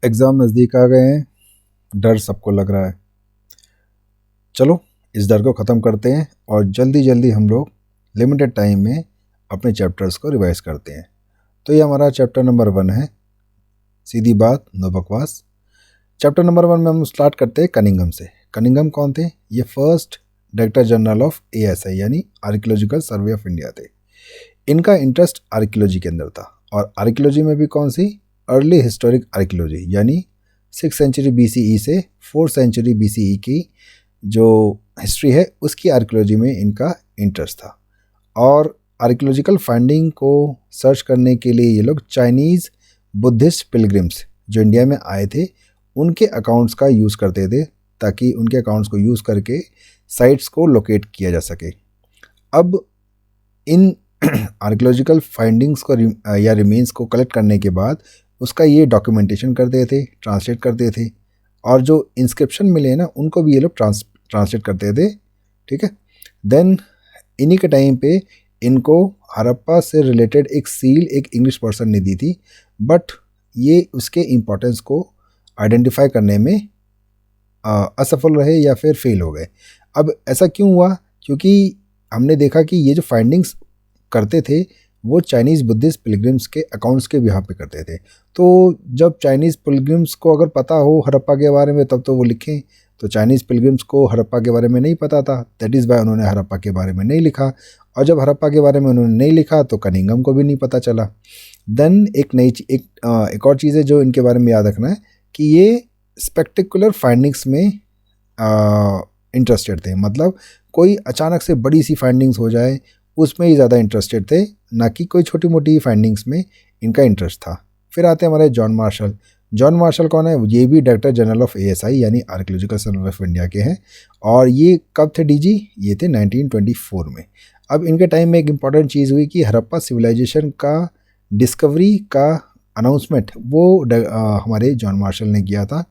Exam नज़दीक आ गए हैं, डर सबको लग रहा है। चलो इस डर को ख़त्म करते हैं और जल्दी जल्दी हम लोग लिमिटेड टाइम में अपने चैप्टर्स को रिवाइज करते हैं। तो ये हमारा चैप्टर नंबर 1 है, सीधी बात नो बकवास। चैप्टर नंबर 1 में हम स्टार्ट करते हैं कनिंघम से। कनिंघम कौन थे? ये first director general of ASI यानी आर्कियोलॉजिकल सर्वे ऑफ इंडिया थे। इनका इंटरेस्ट आर्कियोलॉजी के अंदर था और आर्कियोलॉजी में भी कौन सी? अर्ली हिस्टोरिक आर्कियोलॉजी यानी 6th सेंचुरी BCE से 4th सेंचुरी BCE की जो हिस्ट्री है उसकी आर्कियोलॉजी में इनका इंटरेस्ट था। और आर्कियोलॉजिकल फाइंडिंग को सर्च करने के लिए ये लोग चाइनीज़ बुद्धिस्ट पिलग्रिम्स जो इंडिया में आए थे उनके अकाउंट्स का यूज़ करते थे ताकि उनके अकाउंट्स को यूज़ करके साइट्स को लोकेट किया जा सके। अब इन आर्कियोलॉजिकल फाइंडिंग्स को या रिमेन्स को कलेक्ट करने के बाद उसका ये डॉक्यूमेंटेशन करते थे, ट्रांसलेट करते थे और जो इंस्क्रिप्शन मिले ना उनको भी ये लोग ट्रांसलेट करते थे। ठीक है, देन इन्हीं के टाइम पे इनको हड़प्पा से रिलेटेड एक सील एक इंग्लिश पर्सन ने दी थी, बट ये उसके इम्पोर्टेंस को आइडेंटिफाई करने में असफल रहे या फिर फेल हो गए। अब ऐसा क्यों हुआ? क्योंकि हमने देखा कि ये जो फाइंडिंग्स करते थे वो चाइनीज़ बुद्धिस्ट पिलग्रिम्स के अकाउंट्स के बिहाफ पे करते थे। तो जब चाइनीज़ पिलग्रिम्स को अगर पता हो हड़प्पा के बारे में तब तो वो लिखें, तो चाइनीज़ पिलग्रिम्स को हड़प्पा के बारे में नहीं पता था, दैट इज़ वाई उन्होंने हड़प्पा के बारे में नहीं लिखा। और जब हड़प्पा के बारे में उन्होंने नहीं लिखा तो कनिंघम को भी नहीं पता चला। देन एक और चीज़ है जो इनके बारे में याद रखना है कि ये स्पेक्टिकुलर फाइंडिंग्स में इंटरेस्टेड थे, मतलब कोई अचानक से बड़ी सी फाइंडिंग्स हो जाए उसमें ही ज़्यादा इंटरेस्टेड थे, ना कि कोई छोटी मोटी फाइंडिंग्स में इनका इंटरेस्ट था। फिर आते हैं हमारे जॉन मार्शल। जॉन मार्शल कौन है? ये भी डायरेक्टर जनरल ऑफ ASI यानी आर्कियोलॉजिकल सर्वे ऑफ इंडिया के हैं। और ये कब थे DG? ये थे 1924 में। अब इनके टाइम में एक इम्पॉर्टेंट चीज़ हुई कि हड़प्पा सिविलाइजेशन का डिस्कवरी का अनाउंसमेंट वो हमारे जॉन मार्शल ने किया था।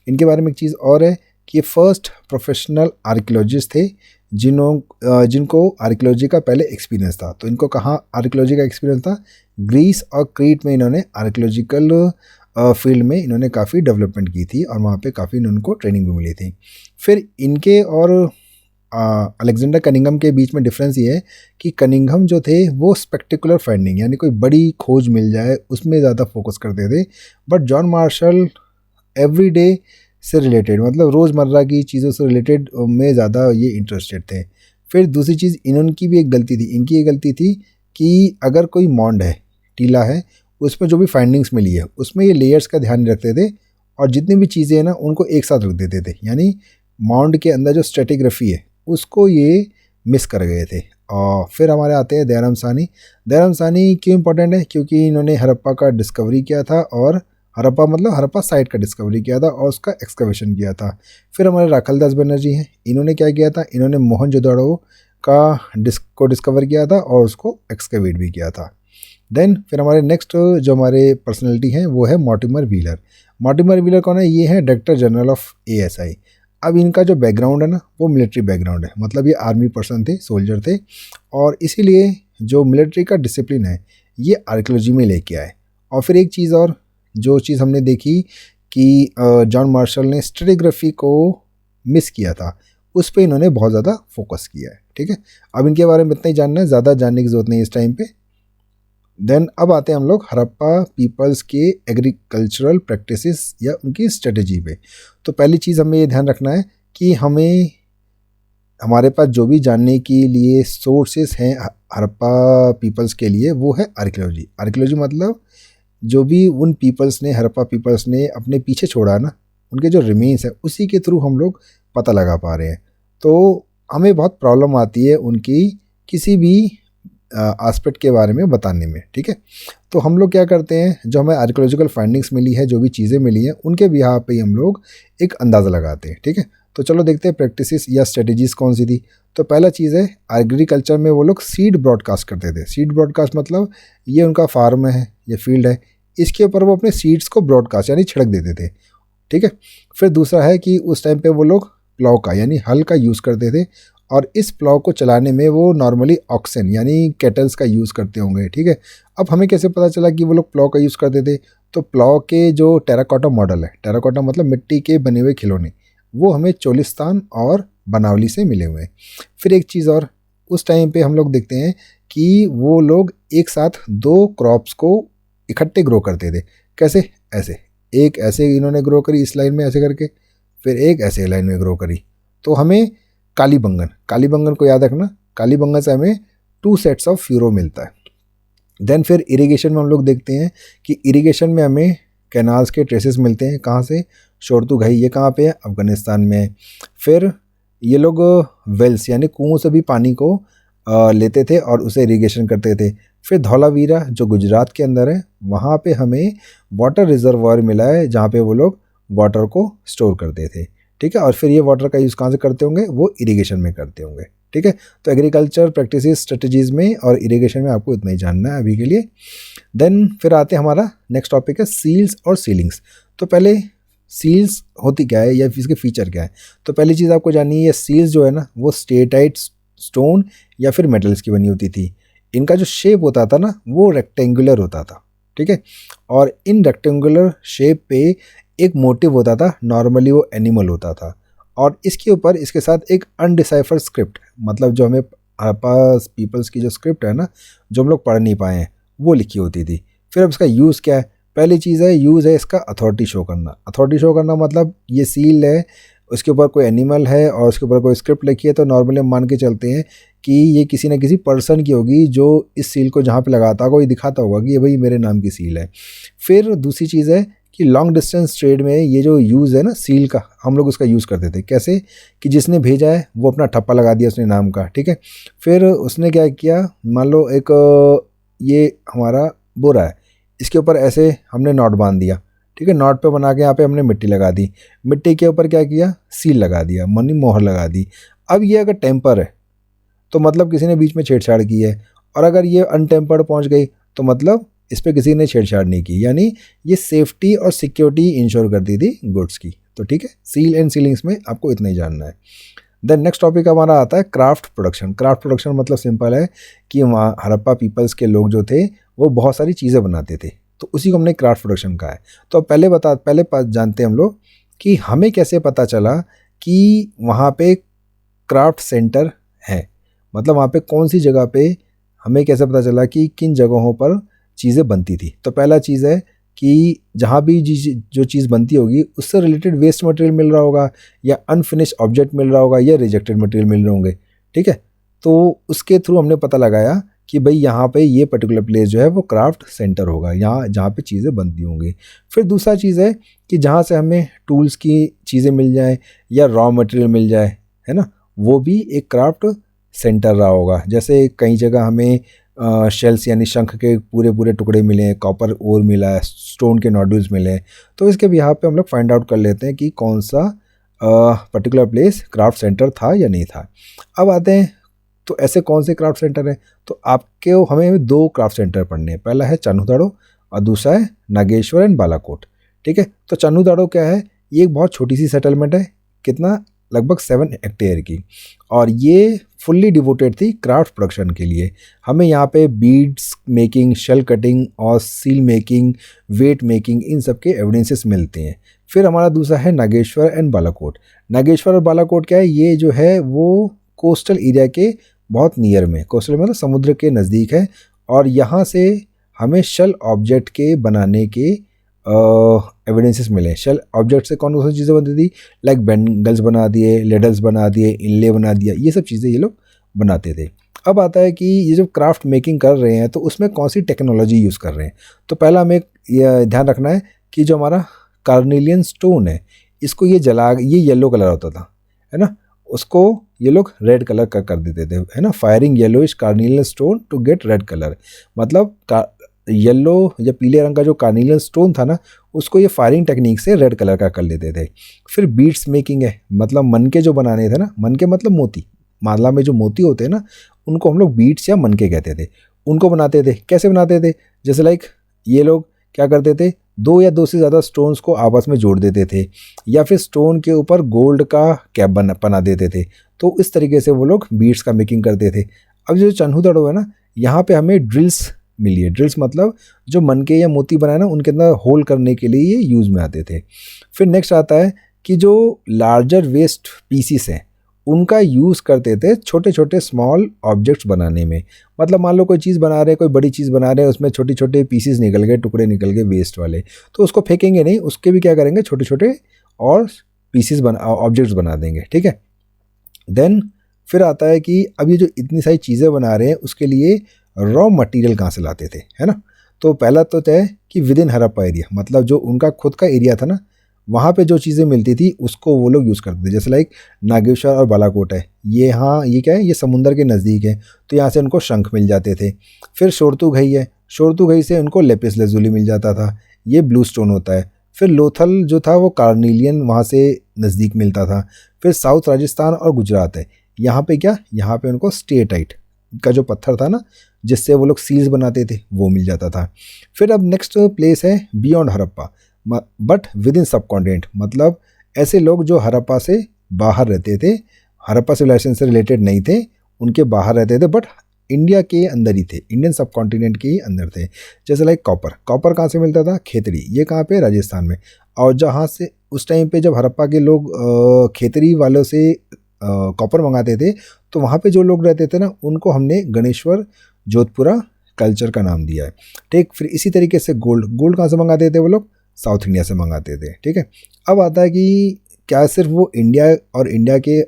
इनके बारे में एक चीज़ और है कि ये फर्स्ट प्रोफेशनल आर्कियोलॉजिस्ट थे जिनको आर्कियोलॉजी का पहले एक्सपीरियंस था। तो इनको कहाँ आर्कियोलॉजी का एक्सपीरियंस था? ग्रीस और क्रीट में इन्होंने आर्कियोलॉजिकल फील्ड में इन्होंने काफ़ी डेवलपमेंट की थी और वहाँ पे काफ़ी इनको ट्रेनिंग भी मिली थी। फिर इनके और अलेक्जेंडर कनिंघम के बीच में डिफरेंस ये है कि कनिंघम जो थे वो स्पेक्टिकुलर फाइंडिंग यानी कोई बड़ी खोज मिल जाए उसमें ज़्यादा फोकस करते थे, बट जॉन मार्शल एवरीडे से रिलेटेड मतलब रोज़मर्रा की चीज़ों से रिलेटेड में ज़्यादा ये इंटरेस्टेड थे। फिर दूसरी चीज़ इनकी भी एक गलती थी, इनकी ये गलती थी कि अगर कोई मॉन्ड है, टीला है, उसमें जो भी फाइंडिंग्स मिली है उसमें ये लेयर्स का ध्यान नहीं रखते थे और जितनी भी चीज़ें हैं ना उनको एक साथ रख देते थे। यानी मॉन्ड के अंदर जो स्ट्रेटिग्राफी है उसको ये मिस कर गए थे। और फिर हमारे आते हैं दयाराम साहनी। दयाराम साहनी क्यों इंपॉर्टेंट है? क्योंकि इन्होंने हड़प्पा का डिस्कवरी किया था और हड़प्पा मतलब हड़प्पा साइट का डिस्कवरी किया था और उसका एक्सकवेशन किया था। फिर हमारे राखलदास बनर्जी हैं, इन्होंने क्या किया था? इन्होंने मोहनजोदड़ो का डिस्कवर किया था और उसको एक्सकवेट भी किया था। देन फिर हमारे नेक्स्ट जो हमारे पर्सनैलिटी हैं वो है मॉर्टिमर व्हीलर। मॉर्टिमर व्हीलर कौन है? ये है डायरेक्टर जनरल ऑफ ASI। अब इनका जो बैकग्राउंड है ना वो मिलिट्री बैकग्राउंड है, मतलब ये आर्मी पर्सन थे, सोल्जर थे और इसीलिए जो मिलिट्री का डिसिप्लिन है ये आर्कियोलॉजी में लेके आए। और फिर एक चीज़ और जो चीज़ हमने देखी कि जॉन मार्शल ने स्ट्रेटिग्राफी को मिस किया था, उस पे इन्होंने बहुत ज़्यादा फोकस किया है। ठीक है, अब इनके बारे में इतना ही जानना है, ज़्यादा जानने की ज़रूरत नहीं इस टाइम पे। देन अब आते हैं हम लोग हड़प्पा पीपल्स के एग्रीकल्चरल प्रैक्टिसेस या उनकी स्ट्रेटजी पे। तो पहली चीज़ हमें ये ध्यान रखना है कि हमारे पास जो भी जानने के लिए सोर्सेस हैं हड़प्पा पीपल्स के लिए वो है आर्कियोलॉजी। आर्कियोलॉजी मतलब जो भी उन पीपल्स ने हड़प्पा पीपल्स ने अपने पीछे छोड़ा ना उनके जो रिमेन्स है उसी के थ्रू हम लोग पता लगा पा रहे हैं। तो हमें बहुत प्रॉब्लम आती है उनकी किसी भी एस्पेक्ट के बारे में बताने में। ठीक है, तो हम लोग क्या करते हैं, जो हमें आर्कियोलॉजिकल फाइंडिंग्स मिली है, जो भी चीज़ें मिली हैं उनके बिहाफ पे ही हम लोग एक अंदाज़ा लगाते हैं। ठीक है, तो चलो देखते हैं प्रैक्टिसेस या स्ट्रेटजीज कौन सी थी। तो पहला चीज़ है एग्रीकल्चर में वो लोग सीड ब्रॉडकास्ट करते थे। सीड ब्रॉडकास्ट मतलब ये उनका फार्म है, ये फील्ड है, इसके ऊपर वो अपने सीड्स को ब्रॉडकास्ट यानी छिड़क देते थे। ठीक है, फिर दूसरा है कि उस टाइम पे वो लोग प्लाव का यानी हल का यूज़ करते थे और इस प्लाव को चलाने में वो नॉर्मली ऑक्सन यानी कैटल्स का यूज़ करते होंगे। ठीक है, अब हमें कैसे पता चला कि वो लोग प्लाव का यूज़ करते थे? तो प्लाव के जो टेराकोटा मॉडल है, टेराकोटा मतलब मिट्टी के बने हुए खिलौने, वो हमें चोलिस्तान और बनावली से मिले हुए हैं। फिर एक चीज़ और, उस टाइम पे हम लोग देखते हैं कि वो लोग एक साथ 2 क्रॉप्स को इकट्ठे ग्रो करते थे। कैसे? ऐसे, एक ऐसे इन्होंने ग्रो करी इस लाइन में ऐसे करके, फिर एक ऐसे लाइन में ग्रो करी। तो हमें कालीबंगन को याद रखना, कालीबंगन से हमें 2 सेट्स ऑफ फ्यूरो मिलता है। देन फिर इरिगेशन में हम लोग देखते हैं कि इरिगेशन में हमें कैनाल्स के ट्रेसेस मिलते हैं। कहाँ से? शोरतुगाई, ये कहाँ पे है? अफगानिस्तान में है। फिर ये लोग वेल्स यानी कुओं से भी पानी को लेते थे और उसे इरिगेशन करते थे। फिर धौलावीरा जो गुजरात के अंदर है, वहाँ पे हमें वाटर रिजर्वायर मिला है जहाँ पे वो लोग वाटर को स्टोर करते थे। ठीक है, और फिर ये वाटर का यूज़ कहाँ से करते होंगे? वो इरिगेशन में करते होंगे। ठीक है, तो एग्रीकल्चर प्रैक्टिसेस स्ट्रेटजीज़ में और इरिगेशन में आपको इतना ही जानना है अभी के लिए। देन फिर आते हैं, हमारा नेक्स्ट टॉपिक है सील्स और सीलिंग्स। तो पहले सील्स होती क्या है या इसके फीचर क्या है? तो पहली चीज़ आपको जाननी है, ये सील्स जो है ना वो स्टेटाइट स्टोन या फिर मेटल्स की बनी होती थी। इनका जो शेप होता था ना वो रेक्टेंगुलर होता था। ठीक है, और इन रेक्टेंगुलर शेप पे एक मोटिव होता था, नॉर्मली वो एनिमल होता था, और इसके ऊपर इसके साथ एक अनडिसाइफर स्क्रिप्ट, मतलब जो हमें पास पीपल्स की जो स्क्रिप्ट है ना, जो हम लोग पढ़ नहीं पाए हैं, वो लिखी होती थी। फिर अब इसका यूज़ क्या है? पहली चीज़ है, यूज़ है इसका अथॉरिटी शो करना। अथॉरिटी शो करना मतलब ये सील है, उसके ऊपर कोई एनिमल है और उसके ऊपर कोई स्क्रिप्ट लिखी है, तो नॉर्मली हम मान के चलते हैं कि ये किसी न किसी पर्सन की होगी जो इस सील को जहाँ पे लगाता होगा, ये दिखाता होगा कि ये भाई मेरे नाम की सील है। फिर दूसरी चीज़ है कि लॉन्ग डिस्टेंस ट्रेड में ये जो यूज़ है ना सील का, हम लोग उसका यूज़ करते थे। कैसे? कि जिसने भेजा है वो अपना ठप्पा लगा दिया उसने नाम का। ठीक है, फिर उसने क्या किया, मान लो एक ये हमारा बोरा है, इसके ऊपर ऐसे हमने नॉट बांध दिया। ठीक है, नॉट पे बना के यहाँ पे हमने मिट्टी लगा दी, मिट्टी के ऊपर क्या किया? सील लगा दिया, मनी मोहर लगा दी। अब ये अगर टेम्पर है तो मतलब किसी ने बीच में छेड़छाड़ की है, और अगर ये अनटेम्पर्ड पहुँच गई तो मतलब इस पर किसी ने छेड़छाड़ नहीं की, यानी ये सेफ्टी और सिक्योरिटी इंश्योर करती थी गुड्स की। तो ठीक है, सील एंड सीलिंग्स में आपको इतना ही जानना है। देन नेक्स्ट टॉपिक हमारा आता है क्राफ्ट प्रोडक्शन। क्राफ्ट प्रोडक्शन मतलब सिंपल है कि वहाँ हड़प्पा पीपल्स के लोग जो थे वो बहुत सारी चीज़ें बनाते थे, तो उसी को हमने क्राफ्ट प्रोडक्शन कहा है। तो पहले जानते हैं हम लोग कि हमें कैसे पता चला कि वहाँ पे क्राफ्ट सेंटर है, मतलब वहाँ पे कौन सी जगह पे हमें कैसे पता चला कि किन जगहों पर चीज़ें बनती थी। तो पहला चीज़ है कि जहाँ भी जो चीज़ बनती होगी उससे रिलेटेड वेस्ट मटेरियल मिल रहा होगा, या अनफिनिश ऑब्जेक्ट मिल रहा होगा, या रिजेक्टेड मटेरियल मिल रहे होंगे। ठीक है, तो उसके थ्रू हमने पता लगाया कि भाई यहाँ पे ये पर्टिकुलर प्लेस जो है वो क्राफ्ट सेंटर होगा, यहाँ जहाँ पे चीज़ें बनती होंगी। फिर दूसरा चीज़ है कि जहाँ से हमें टूल्स की चीज़ें मिल जाए या रॉ मटेरियल मिल जाए, है ना, वो भी एक क्राफ्ट सेंटर रहा होगा। जैसे कई जगह हमें शेल्स यानी शंख के पूरे पूरे टुकड़े मिले हैं, कॉपर ओर मिला है, स्टोन के नोड्यूल्स मिले हैं, तो इसके बिहाफ पे हम लोग फाइंड आउट कर लेते हैं कि कौन सा पर्टिकुलर प्लेस क्राफ्ट सेंटर था या नहीं था। अब आते हैं, तो ऐसे कौन से क्राफ्ट सेंटर हैं? तो आपके हमें 2 क्राफ्ट सेंटर पढ़ने हैं। पहला है चान्होदाड़ो और दूसरा है नागेश्वर एंड बालाकोट। ठीक है, तो चान्होदाड़ो क्या है? ये एक बहुत छोटी सी सेटलमेंट है, कितना, लगभग 7 हेक्टेयर की, और ये फुल्ली डिवोटेड थी क्राफ्ट प्रोडक्शन के लिए। हमें यहाँ पे बीड्स मेकिंग, शेल कटिंग और सील मेकिंग, वेट मेकिंग, इन सब के एविडेंसेस मिलते हैं। फिर हमारा दूसरा है नागेश्वर एंड बालाकोट। नागेश्वर और बालाकोट क्या है? ये जो है वो कोस्टल एरिया के बहुत नियर में, कोस्टल मतलब समुद्र के नज़दीक है, और यहाँ से हमें शेल ऑब्जेक्ट के बनाने के एविडेंसेस मिले। शेल ऑब्जेक्ट से कौन कौन सी चीज़ें बनती थी? लाइक बैंगल्स बना दिए, लेडल्स बना दिए, इनले बना दिया, ये सब चीज़ें ये लोग बनाते थे। अब आता है कि ये जो क्राफ्ट मेकिंग कर रहे हैं तो उसमें कौन सी टेक्नोलॉजी यूज़ कर रहे हैं। तो पहला हमें ये ध्यान रखना है कि जो हमारा कार्नेलियन स्टोन है, इसको ये येलो कलर होता था, है ना, उसको ये लोग रेड कलर का कर देते थे, है ना, firing yellowish carnelian stone to get red colour, मतलब येलो या पीले रंग का जो कार्नेलियन स्टोन था ना, उसको ये फायरिंग टेक्निक से रेड कलर का कर लेते थे। फिर बीड्स मेकिंग है, मतलब मनके जो बनाने थे ना, मनके मतलब मोती, माला में जो मोती होते हैं ना, उनको हम लोग बीड्स या मनके कहते थे, उनको बनाते थे। कैसे बनाते थे? जैसे लाइक ये लोग क्या करते थे, 2 या 2 से ज़्यादा स्टोन्स को आपस में जोड़ देते थे, या फिर स्टोन के ऊपर गोल्ड का कैप बना देते थे। तो इस तरीके से वो लोग बीड्स का मेकिंग करते थे। अब जो चान्होदाड़ो है ना, यहाँ पे हमें ड्रिल्स मिली है। ड्रिल्स मतलब जो मनके या मोती बनाए ना उनके अंदर होल करने के लिए ये यूज़ में आते थे। फिर नेक्स्ट आता है कि जो लार्जर वेस्ट पीसीस हैं उनका यूज़ करते थे छोटे छोटे स्मॉल ऑब्जेक्ट्स बनाने में। मतलब मान लो कोई चीज़ बना रहे हैं, कोई बड़ी चीज़ बना रहे हैं, उसमें छोटे छोटे पीसीस निकल गए, टुकड़े निकल गए वेस्ट वाले, तो उसको फेंकेंगे नहीं, उसके भी क्या करेंगे छोटे छोटे और पीसीस ऑब्जेक्ट्स बना देंगे, ठीक है। देन फिर आता है कि अब ये जो इतनी सारी चीज़ें बना रहे हैं उसके लिए रॉ मटेरियल कहाँ से लाते थे, है ना। तो पहला तो तय कि विद इन हड़प्पा एरिया, मतलब जो उनका खुद का एरिया था ना, वहाँ पे जो चीज़ें मिलती थी उसको वो लोग यूज़ करते थे। जैसे लाइक नागेश्वर और बालाकोट है, ये हाँ ये क्या है, ये समुंदर के नज़दीक है, तो यहाँ से उनको शंख मिल जाते थे। फिर शोरतुघई है, शोरतुघई से उनको लेपिस लेजुली मिल जाता था, ये ब्लू स्टोन होता है। फिर लोथल जो था वो कार्निलियन वहाँ से नज़दीक मिलता था। फिर साउथ राजस्थान और गुजरात है, यहाँ पे क्या, यहाँ पे उनको स्टेटाइट का जो पत्थर था ना जिससे वो लोग सील्स बनाते थे वो मिल जाता था। फिर अब नेक्स्ट प्लेस है beyond Harappa but with in सब कॉन्टिनेंट, मतलब ऐसे लोग जो हड़प्पा से बाहर रहते थे, हड़प्पा सिविलाइजेशन से रिलेटेड नहीं थे, उनके बाहर रहते थे बट इंडिया के अंदर ही थे, इंडियन सब कॉन्टिनेंट के ही अंदर थे। जैसे लाइक कॉपर, कॉपर कहाँ से मिलता था, खेतड़ी, ये कहाँ पे, राजस्थान में। और जहाँ से उस टाइम पे जब हड़प्पा के लोग खेतड़ी वालों से कॉपर मंगाते थे तो वहाँ पे जो लोग रहते थे ना उनको हमने गणेश्वर जोधपुरा कल्चर का नाम दिया है, ठीक। फिर इसी तरीके से गोल्ड, गोल्ड कहाँ से मंगाते थे वो लोग, साउथ इंडिया से मंगाते थे, ठीक है। अब आता है कि क्या सिर्फ वो इंडिया और इंडिया के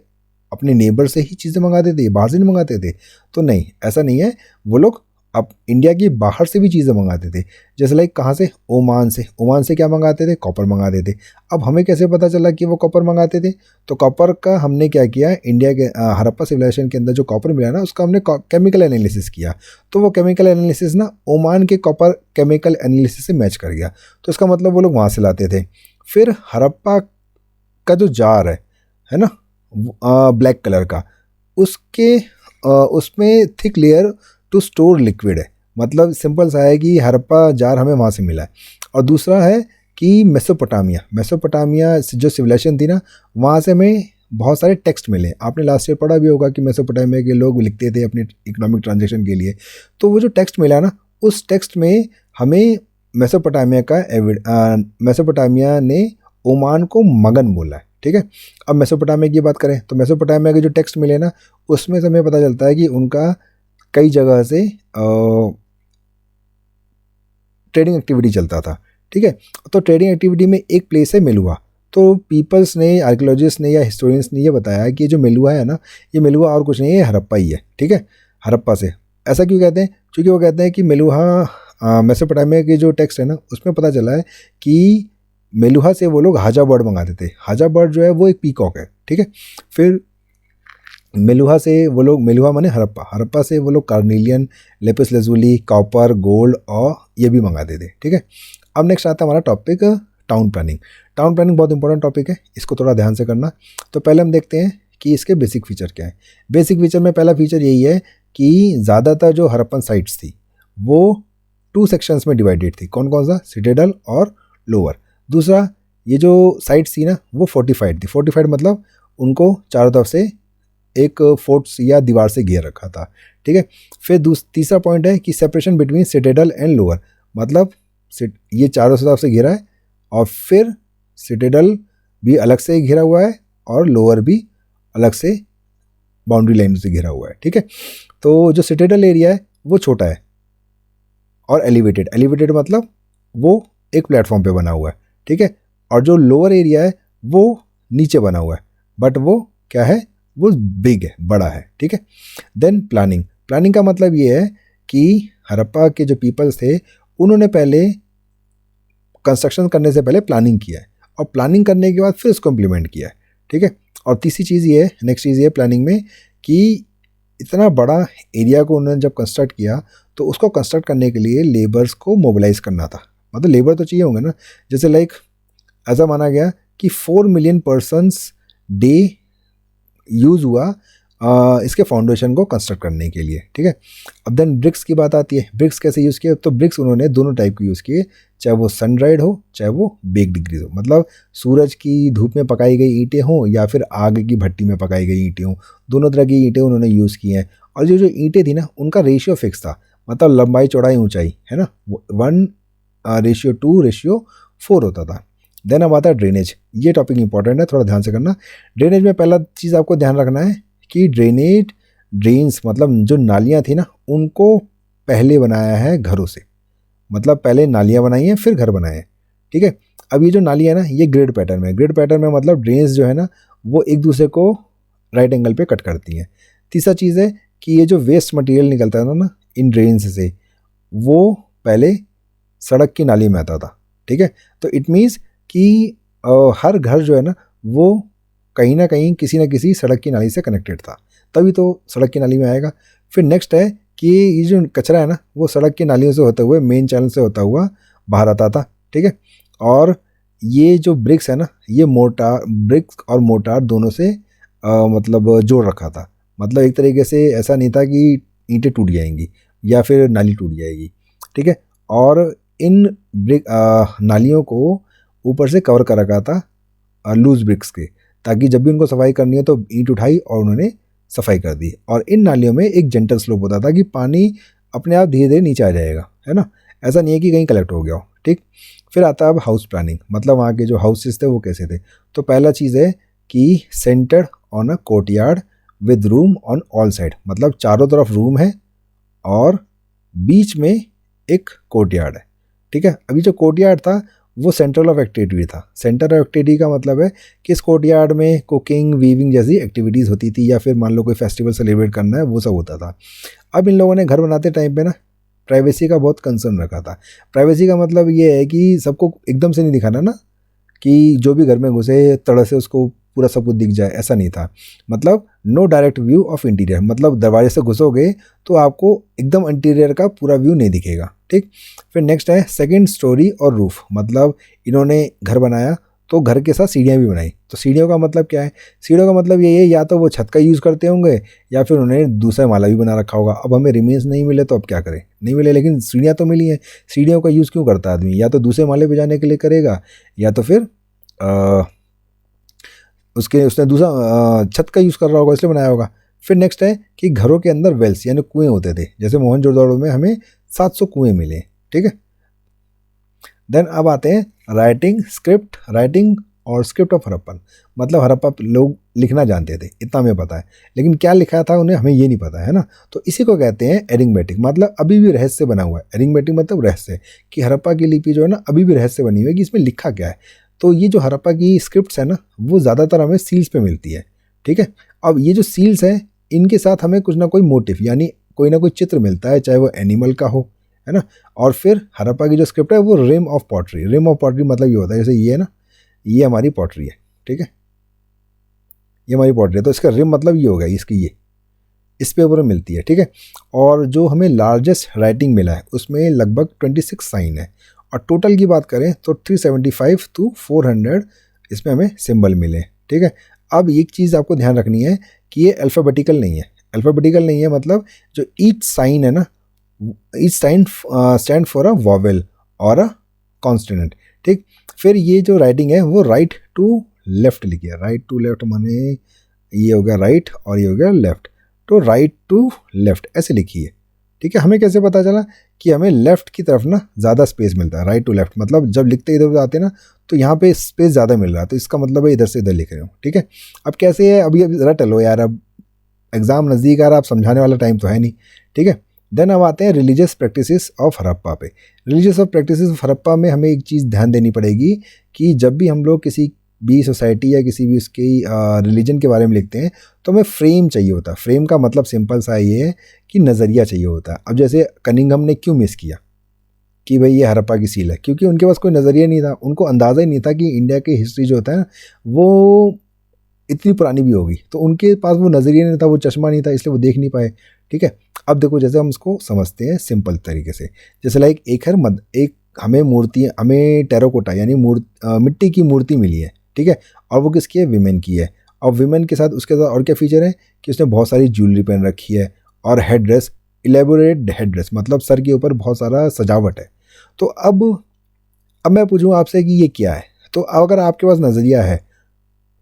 अपने नेबर से ही चीज़ें मंगाते थे, बाहर से नहीं मंगाते थे, तो नहीं, ऐसा नहीं है, वो लोग अब इंडिया की बाहर से भी चीज़ें मंगाते थे। जैसे लाइक कहाँ से, ओमान से, ओमान से क्या मंगाते थे, कॉपर मंगाते थे। अब हमें कैसे पता चला कि वो कॉपर मंगाते थे, तो कॉपर का हमने क्या किया, इंडिया के हड़प्पा सिविलाइजेशन के अंदर जो कॉपर मिला ना उसका हमने केमिकल एनालिसिस किया, तो वो केमिकल एनालिसिस ना ओमान के कॉपर केमिकल एनालिसिस से मैच कर गया, तो इसका मतलब वो लोग वहाँ से लाते थे। फिर हड़प्पा का जो जार है ना ब्लैक कलर का, उसके उसमें thick layer to store liquid है, मतलब सिंपल सा है कि हड़प्पा जार हमें वहाँ से मिला है। और दूसरा है कि मेसोपोटामिया, मेसोपोटामिया जो सिविलाइजेशन थी ना वहाँ से हमें बहुत सारे टेक्स्ट मिले। आपने लास्ट ईयर पढ़ा भी होगा कि मेसोपोटामिया के लोग लिखते थे अपने इकोनॉमिक ट्रांजेक्शन के लिए, तो वो जो टेक्स्ट मिला ना उस टेक्स्ट में हमें मेसोपोटामिया ने ओमान को मगन बोला है, ठीक है। अब मेसोपोटामिया की बात करें तो मेसोपोटामिया के जो टेक्स्ट मिले ना उसमें से हमें पता चलता है कि उनका कई जगह से ट्रेडिंग एक्टिविटी चलता था, ठीक है। तो ट्रेडिंग एक्टिविटी में एक प्लेस है मेलुआ, तो पीपल्स ने, आर्कियोलॉजिस्ट ने या हिस्टोरियंस ने ये बताया कि जो मेलुआ है ना, ये मेलुआ और कुछ नहीं है, हड़प्पा ही है, ठीक है। हड़प्पा से ऐसा क्यों कहते हैं, क्योंकि वो कहते हैं कि मेलुहा मेसोपोटामिया के जो टेक्स्ट है ना उसमें पता चला है कि मेलुहा से वो लोग हाजा बर्ड मंगाते थे। हाजा बर्ड जो है वो एक पीकॉक है, ठीक है। फिर मेलुहा से वो लोग, मेलुहा माने हड़प्पा, हड़प्पा से वो लोग carnelian, lapis lazuli, copper, gold और ये भी मंगाते थे, ठीक है। अब नेक्स्ट आता है हमारा topic town planning. Town planning बहुत इंपॉर्टेंट टॉपिक है, इसको थोड़ा ध्यान से करना। तो पहले हम देखते हैं कि इसके बेसिक फीचर क्या है। बेसिक फीचर में पहला फीचर यही है कि ज़्यादातर जो हड़प्पन साइट्स थी वो 2 सेक्शंस में डिवाइडेड थी। कौन कौन सा, सिटाडेल और लोअर। दूसरा, ये जो साइट्स थी ना वो फोर्टिफाइड थी। फोर्टिफाइड मतलब उनको चारों तरफ से एक फोर्ट्स या दीवार से घेर रखा था, ठीक है। फिर तीसरा पॉइंट है कि separation between Citadel and lower, मतलब ये चारों तरफ से घेरा है और फिर सिटाडेल भी अलग से घेरा हुआ है और लोअर भी अलग से बाउंड्री लाइन से घेरा हुआ है, ठीक है। तो जो सिटाडेल एरिया है वो छोटा है और एलिवेटेड, एलिवेटेड मतलब वो एक प्लेटफॉर्म पे बना हुआ है, ठीक है। और जो लोअर एरिया है वो नीचे बना हुआ है बट वो क्या है, वो बिग है, बड़ा है, ठीक है। देन प्लानिंग, प्लानिंग का मतलब ये है कि हड़प्पा के जो पीपल्स थे उन्होंने पहले कंस्ट्रक्शन करने से पहले प्लानिंग किया है और प्लानिंग करने के बाद फिर उसको इम्प्लीमेंट किया है, ठीक है। और तीसरी चीज़ ये है, नेक्स्ट चीज़ ये है प्लानिंग में कि इतना बड़ा एरिया को उन्होंने जब कंस्ट्रक्ट किया तो उसको कंस्ट्रक्ट करने के लिए लेबर्स को मोबिलाइज करना था, मतलब लेबर तो चाहिए होंगे ना। जैसे लाइक ऐसा माना गया कि 4 मिलियन पर्सनस डे यूज़ हुआ इसके फाउंडेशन को कंस्ट्रक्ट करने के लिए, ठीक है। अब देन ब्रिक्स की बात आती है, ब्रिक्स कैसे यूज़ किए, तो ब्रिक्स उन्होंने दोनों टाइप के यूज़ किए, चाहे वो सन ड्राइड हो चाहे वो बेक्ड डिग्रीज हो, मतलब सूरज की धूप में पकाई गई ईंटें हों या फिर आग की भट्टी में पकाई गई ईंटें हों, दोनों तरह की ईंटें उन्होंने यूज़ की हैं। और जो जो ईंटें थी ना उनका रेशियो फिक्स था, मतलब लंबाई चौड़ाई ऊंचाई, है ना, 1:2:4 होता था। देन अब आता है ड्रेनेज। ये टॉपिक इंपॉर्टेंट है, थोड़ा ध्यान से करना। ड्रेनेज में पहला चीज़ आपको ध्यान रखना है कि ड्रेन्स मतलब जो नालियाँ थी ना, उनको पहले बनाया है घरों से। मतलब पहले नालियाँ बनाई हैं फिर घर बनाए हैं, ठीक है। अब ये जो नाली है ना, ये ग्रिड पैटर्न में, ग्रिड पैटर्न में मतलब ड्रेन्स जो है ना वो एक दूसरे को राइट एंगल पे कट करती हैं। तीसरा चीज़ है कि ये जो वेस्ट मटेरियल निकलता था ना इन ड्रेन्स से, वो पहले सड़क की नाली में आता था, ठीक है। तो इट मीन्स कि हर घर जो है ना वो कहीं ना कहीं किसी न किसी सड़क की नाली से कनेक्टेड था, तभी तो सड़क की नाली में आएगा। फिर नेक्स्ट है कि ये जो कचरा है ना वो सड़क की नालियों से होते हुए मेन चैनल से होता हुआ बाहर आता था, ठीक है। और ये जो ब्रिक्स है ना, ये ब्रिक्स और मोटार दोनों से मतलब जोड़ रखा था। मतलब एक तरीके से ऐसा नहीं था कि ईंटें टूट जाएंगी या फिर नाली टूट जाएगी, ठीक है। और इन नालियों को ऊपर से कवर कर रखा था लूज ब्रिक्स के, ताकि जब भी उनको सफाई करनी है तो ईंट उठाई और उन्होंने सफाई कर दी। और इन नालियों में एक जेंटल स्लोप होता था कि पानी अपने आप धीरे धीरे नीचे आ जाएगा, है ना, ऐसा नहीं है कि कहीं कलेक्ट हो गया हो, ठीक। फिर आता है अब हाउस प्लानिंग, मतलब वहाँ के जो हाउसेस थे वो कैसे थे। तो पहला चीज़ है कि centred on a courtyard with room on all side, मतलब चारों तरफ रूम है और बीच में एक कोर्टयार्ड है, ठीक है। अभी जो कोर्टयार्ड था वो सेंट्रल ऑफ एक्टिविटी था। सेंटर ऑफ एक्टिविटी का मतलब है कि इस कोर्टयार्ड में कुकिंग वीविंग जैसी एक्टिविटीज़ होती थी, या फिर मान लो कोई फेस्टिवल सेलिब्रेट करना है वो सब होता था। अब इन लोगों ने घर बनाते टाइम पे ना प्राइवेसी का बहुत कंसर्न रखा था। प्राइवेसी का मतलब ये है कि सबको एकदम से नहीं दिखाना ना, कि जो भी घर में घुसे तड़े से उसको पूरा सब कुछ दिख जाए, ऐसा नहीं था। मतलब no direct view of interior, मतलब दरवाजे से घुसोगे तो आपको एकदम इंटीरियर का पूरा व्यू नहीं दिखेगा, ठीक। फिर नेक्स्ट है सेकंड स्टोरी और रूफ, मतलब इन्होंने घर बनाया तो घर के साथ सीढ़ियाँ भी बनाई। तो सीढ़ियों का मतलब क्या है, सीढ़ियों का मतलब ये है या तो वो छत का यूज़ करते होंगे या फिर उन्होंने दूसरा माला भी बना रखा होगा। अब हमें रिमेन्स नहीं मिले तो अब क्या करें, नहीं मिले, लेकिन सीढ़ियाँ तो मिली हैं। सीढ़ियों का यूज़ क्यों करता है आदमी, या तो दूसरे माले पे जाने के लिए करेगा, या तो फिर उसने दूसरा छत का यूज़ कर रहा होगा इसलिए बनाया होगा। फिर नेक्स्ट है कि घरों के अंदर वेल्स यानी कुएं होते थे, जैसे मोहनजोदड़ो में हमें 700 कुएं मिले, ठीक है। देन अब आते हैं राइटिंग और स्क्रिप्ट ऑफ हड़प्पन, मतलब हड़प्पा लोग लिखना जानते थे, इतना हमें पता है, लेकिन क्या लिखा था उन्हें हमें ये नहीं पता, है ना। तो इसी को कहते हैं एरिथमेटिक, मतलब अभी भी रहस्य बना हुआ है। एरिथमेटिक मतलब रहस्य, कि हड़प्पा की लिपि जो है ना अभी भी रहस्य बनी हुई है कि इसमें लिखा क्या है। तो ये जो हड़प्पा की स्क्रिप्ट्स है ना वो ज़्यादातर हमें सील्स पे मिलती है, ठीक है। अब ये जो सील्स है इनके साथ हमें कुछ ना कोई मोटिव यानी कोई ना कोई चित्र मिलता है, चाहे वो एनिमल का हो, है ना। और फिर हड़प्पा की जो स्क्रिप्ट है वो रिम ऑफ पॉटरी मतलब ये होता है, जैसे ये है ना, ये हमारी पॉटरी है, ठीक है, ये हमारी पॉटरी है, तो इसका रिम मतलब ये होगा इसकी, ये इस पे ऊपर मिलती है, ठीक है। और जो हमें लार्जेस्ट राइटिंग मिला है उसमें लगभग 26 साइन है, और टोटल की बात करें तो 375 to 400 इसमें हमें सिंबल मिले, ठीक है। अब एक चीज़ आपको ध्यान रखनी है कि ये अल्फ़ाबेटिकल नहीं है। अल्फ़ाबेटिकल नहीं है मतलब जो ईच साइन है ना, each sign stand for a vowel और अ कॉन्स्टेंट, ठीक। फिर ये जो राइटिंग है वो राइट टू लेफ्ट लिखी है। राइट टू लेफ्ट माने ये हो गया राइट और ये हो गया लेफ्ट, तो राइट टू लेफ्ट ऐसे लिखी है, ठीक है। हमें कैसे पता चला कि हमें लेफ्ट की तरफ ना ज़्यादा स्पेस मिलता है, राइट टू लेफ्ट मतलब जब लिखते इधर उधर आते हैं ना तो यहाँ पे स्पेस ज़्यादा मिल रहा है, तो इसका मतलब है इधर से इधर लिख रहे हो, ठीक है। अब कैसे है, अभी ज़रा टलो यार, अब एग्ज़ाम नज़दीक आ रहा, आप समझाने वाला टाइम तो है नहीं, ठीक है। देन अब आते हैं रिलीजियस प्रैक्टिसेस ऑफ हड़प्पा पे। Religious of practices of Harappa में हमें एक चीज़ ध्यान देनी पड़ेगी कि जब भी हम लोग किसी भी सोसाइटी या किसी भी उसकी रिलीजन के बारे में लिखते हैं तो हमें फ्रेम चाहिए होता है। फ्रेम का मतलब सिंपल सा ये है कि नज़रिया चाहिए होता है। अब जैसे कनिंघम ने क्यों मिस किया कि भाई ये हड़प्पा की सील है, क्योंकि उनके पास कोई नज़रिया नहीं था, उनको अंदाज़ा ही नहीं था कि इंडिया की हिस्ट्री जो होता है वो इतनी पुरानी भी होगी, तो उनके पास वो नज़रिया नहीं था, वो चश्मा नहीं था, इसलिए वो देख नहीं पाए, ठीक है। अब देखो जैसे हम इसको समझते हैं सिंपल तरीके से, जैसे लाइक एक हमें टेराकोटा यानी मिट्टी की मूर्ति मिली है, ठीक है, और वो किसकी है, विमेन की है। और विमेन के साथ उसके साथ और क्या फीचर है कि उसने बहुत सारी ज्वेलरी पहन रखी है, और head dress, elaborate head dress मतलब सर के ऊपर बहुत सारा सजावट है। तो अब मैं पूछूँ आपसे कि ये क्या है, तो अगर आपके पास नज़रिया है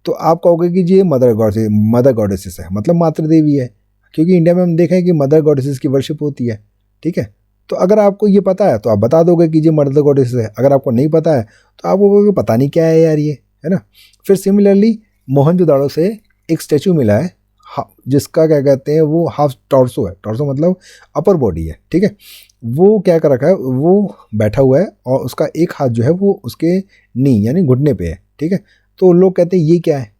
तो आप कहोगे कि जी ये मदर गॉडेसेस है, मतलब मातृ देवी है, क्योंकि इंडिया में हम देखें कि मदर गॉडेसेस की वर्शिप होती है, ठीक है। तो अगर आपको ये पता है तो आप बता दोगे कि ये मदर गॉडेस है, अगर आपको नहीं पता है तो आप बोलोगे पता नहीं क्या है यार ये, है ना। फिर सिमिलरली मोहनजोदाड़ो से एक स्टैचू मिला है जिसका क्या कहते हैं वो हाफ टॉर्सो है, टॉर्सो मतलब अपर बॉडी है, ठीक है। वो क्या कर रखा है, वो बैठा हुआ है और उसका एक हाथ जो है वो उसके नी यानी घुटने पे है, ठीक है। तो लोग कहते हैं ये क्या है,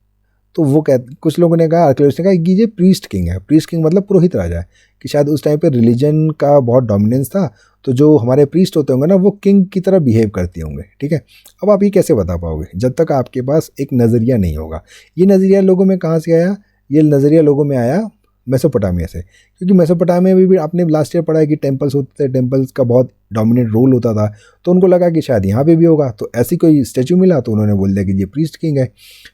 तो वो कुछ लोगों ने कहा, आर्कियोलॉजिस्ट ने कहा कि ये प्रीस्ट किंग है। प्रीस्ट किंग मतलब पुरोहित राजा है, कि शायद उस टाइम पे रिलीजन का बहुत डोमिनेंस था, तो जो हमारे प्रीस्ट होते होंगे ना वो किंग की तरह बिहेव करते होंगे, ठीक है। अब आप ये कैसे बता पाओगे जब तक आपके पास एक नज़रिया नहीं होगा। ये नज़रिया लोगों में कहाँ से आया, ये नज़रिया लोगों में आया मेसोपोटामिया से, क्योंकि मेसोपोटामिया में भी आपने लास्ट ईयर पढ़ा है कि टेम्पल्स होते थे, टेम्पल्स का बहुत डोमिनेट रोल होता था, तो उनको लगा कि शायद यहाँ पे भी होगा, तो ऐसी कोई स्टैचू मिला तो उन्होंने बोल दिया कि ये प्रीस्ट किंग है।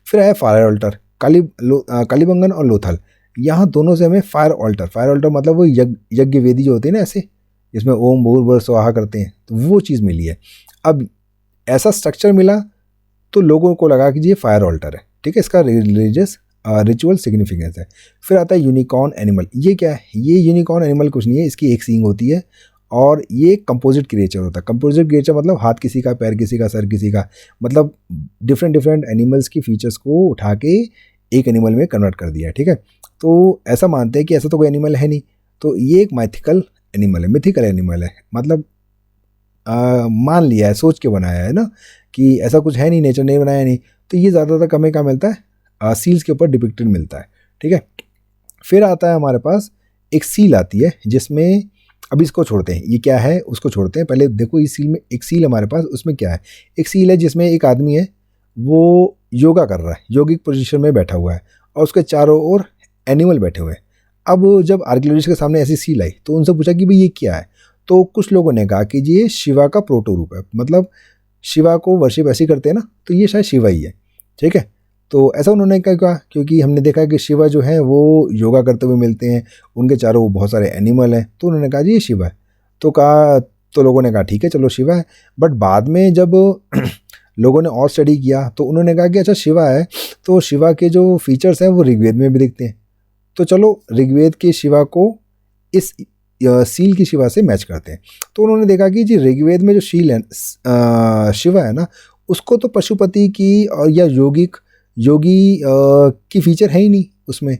फिर आया फायर ऑल्टर, कालीबंगन और लोथल, यहाँ दोनों से हमें फायर ऑल्टर मतलब वो यज्ञ वेदी जो होती है ना ऐसे, जिसमें ओम भूर्भुवः स्वाहा करते हैं, तो वो चीज़ मिली है। अब ऐसा स्ट्रक्चर मिला तो लोगों को लगा कि ये फायर ऑल्टर है, ठीक है, इसका रिलीजियस रिचुअल सिग्निफिकेंस है। फिर आता है यूनिकॉर्न एनिमल। ये क्या है, ये यूनिकॉर्न एनिमल कुछ नहीं है, इसकी एक सींग होती है और ये कंपोजिट क्रिएचर होता है। कंपोजिट क्रिएचर मतलब हाथ किसी का, पैर किसी का, सर किसी का, मतलब डिफरेंट एनिमल्स की फीचर्स को उठा के एक एनिमल में कन्वर्ट कर दिया, ठीक है। तो ऐसा मानते हैं कि ऐसा तो कोई एनिमल है नहीं, तो ये एक माइथिकल एनिमल है, मिथिकल एनिमल है, मतलब मान लिया है, सोच के बनाया है ना, कि ऐसा कुछ है नहीं, नेचर ने बनाया नहीं। तो ये ज़्यादातर कमें का मिलता है, सील्स के ऊपर डिपिक्टेड मिलता है, ठीक है। फिर आता है हमारे पास एक सील आती है जिसमें, अभी इसको छोड़ते हैं, ये क्या है उसको छोड़ते हैं, पहले देखो इस सील में, एक सील हमारे पास, उसमें क्या है, एक सील है जिसमें एक आदमी है वो योगा कर रहा है, योगिक पोजीशन में बैठा हुआ है और उसके चारों ओर एनिमल बैठे हुए हैं। अब जब आर्कियोलॉजिस्ट के सामने ऐसी सील आई तो उनसे पूछा कि भाई ये क्या है, तो कुछ लोगों ने कहा कि ये शिवा का प्रोटो रूप है, मतलब शिवा को वर्शिप ऐसे करते हैं ना, तो ये शायद शिवा ही है, ठीक है। तो ऐसा उन्होंने क्या कहा, क्योंकि हमने देखा कि शिवा जो है वो योगा करते हुए मिलते हैं, उनके चारों बहुत सारे एनिमल हैं, तो उन्होंने कहा जी ये शिवा है। तो लोगों ने कहा ठीक है चलो शिवा है। बट बाद में जब लोगों ने और स्टडी किया तो उन्होंने कहा कि अच्छा शिवा है, तो शिवा के जो फीचर्स हैं वो ऋग्वेद में भी दिखते हैं, तो चलो ऋग्वेद के शिवा को इस सील की शिवा से मैच करते हैं। तो उन्होंने देखा कि जी ऋग्वेद में जो शील है, शिवा है ना, उसको तो पशुपति की और या योगी की फीचर है ही नहीं उसमें,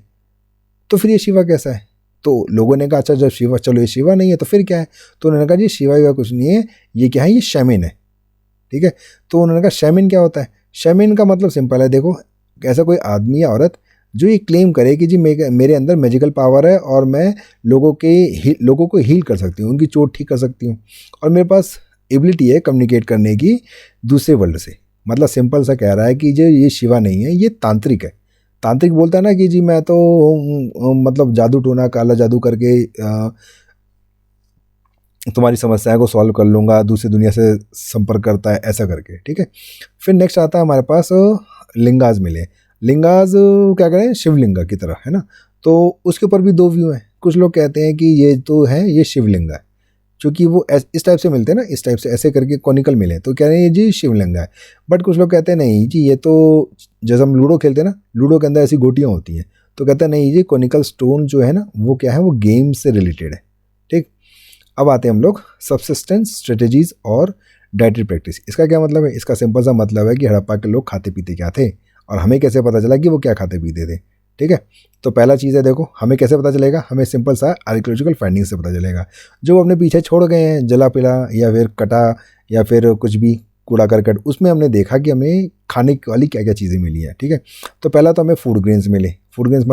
तो फिर ये शिवा कैसा है। तो लोगों ने कहा अच्छा जब शिवा, चलो ये शिवा नहीं है तो फिर क्या है, तो उन्होंने कहा जी शिवा कुछ नहीं है, ये क्या है, ये शैमिन है, ठीक है। तो उन्होंने कहा शैमिन क्या होता है, शैमिन का मतलब सिंपल है, देखो ऐसा कोई आदमी या औरत जो ये क्लेम करे कि जी मेरे अंदर मैजिकल पावर है और मैं लोगों को हील कर सकती हूँ, उनकी चोट ठीक कर सकती हूँ, और मेरे पास एबिलिटी है कम्युनिकेट करने की दूसरे वर्ल्ड से। मतलब सिंपल सा कह रहा है कि जो ये शिवा नहीं है, ये तांत्रिक है। तांत्रिक बोलता है ना कि जी मैं तो मतलब जादू टोना काला जादू करके तुम्हारी समस्याओं को सॉल्व कर लूँगा, दूसरी दुनिया से संपर्क करता है ऐसा करके, ठीक है। फिर नेक्स्ट आता है हमारे पास लिंगाज मिले। लिंगाज क्या करें, शिवलिंगा की तरह, है ना। तो उसके ऊपर भी दो व्यू हैं, कुछ लोग कहते हैं कि ये तो है ये शिवलिंगा है, क्योंकि वो इस टाइप से मिलते हैं ना, इस टाइप से ऐसे करके कॉनिकल मिले, तो कह रहे हैं जी शिवलिंगा है। बट कुछ लोग कहते हैं नहीं जी ये तो, जैसे हम लूडो खेलते हैं ना, लूडो के अंदर ऐसी गोटियाँ होती हैं, तो कहते हैं नहीं जी कॉनिकल स्टोन जो है ना वो क्या है, वो गेम से रिलेटेड है, ठीक। अब आते हैं हम लोग सबसिस्टेंस स्ट्रेटेजीज और डाइटरी प्रैक्टिस। इसका क्या मतलब है, इसका सिंपल सा मतलब है कि हड़प्पा के लोग खाते पीते क्या थे और हमें कैसे पता चला कि वो क्या खाते पीते थे, ठीक है। तो पहला चीज़ है, देखो हमें कैसे पता चलेगा, हमें सिंपल सा आर्कियोलॉजिकल फाइंडिंग से पता चलेगा। जो वो अपने पीछे छोड़ गए हैं जला पिला या फिर कटा या फिर कुछ भी कूड़ा करकट, उसमें हमने देखा कि हमें खाने वाली क्या क्या चीज़ें मिली हैं, ठीक है। तो पहला तो हमें फूड ग्रेन्स मिले, फूड ग्रेन्स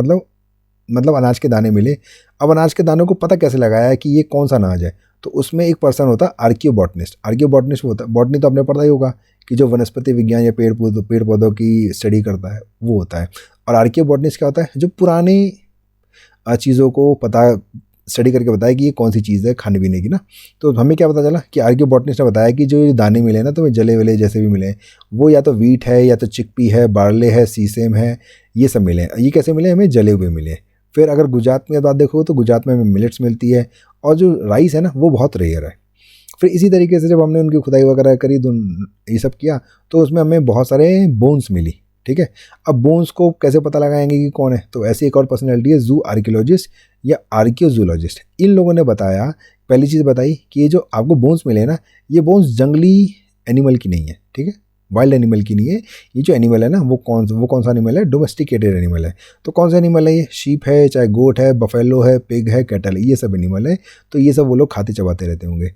मतलब अनाज के दाने मिले। अब अनाज के दानों को पता कैसे लगाया है कि ये कौन सा अनाज है, तो उसमें एक पर्सन होता है आर्कियोबॉटनिस्ट। आर्कियोबॉटनिस्ट वो होता है, बॉटनी तो आपने पता ही होगा कि जो वनस्पति विज्ञान या पेड़ पौधों की स्टडी करता है वो होता है। और आर्कियोबॉटनिस्ट क्या होता है, जो पुराने चीज़ों को स्टडी करके बताया कि ये कौन सी चीज़ है खाने पीने की ना। तो हमें क्या पता चला कि आर्कियोबॉटनिस्ट ने बताया कि जो ये दाने मिले ना, तो जले वले जैसे भी मिले, वो या तो वीट है या तो चिकपी है, बार्ले है, सीसेम है, ये सब मिले। ये कैसे मिले, हमें जले हुए मिले। फिर अगर गुजरात में बात देखो तो गुजरात में हमें मिलेट्स मिलती है, और जो राइस है ना वो बहुत रेयर है। फिर इसी तरीके से जब हमने उनकी खुदाई वगैरह करी, ये सब किया, तो उसमें हमें बहुत सारे बोन्स मिली, ठीक है। अब बोन्स को कैसे पता लगाएंगे कि कौन है, तो ऐसी एक और पर्सनैलिटी है जू आर्कियोलॉजिस्ट या आर्कियोजूलॉजिस्ट। इन लोगों ने बताया पहली चीज़ बताई कि ये जो आपको बोन्स मिले ना, ये बोन्स जंगली एनिमल की नहीं है, ठीक है, वाइल्ड एनिमल की नहीं है। ये जो एनिमल है ना वो कौन सा एनिमल है, डोमेस्टिकेटेड एनिमल है। तो कौन सा एनिमल है ये, शीप है, चाहे गोट है, बफेलो है, पिग है, कैटल है, ये सब एनिमल है। तो ये सब वो लोग खाते चबाते रहते होंगे।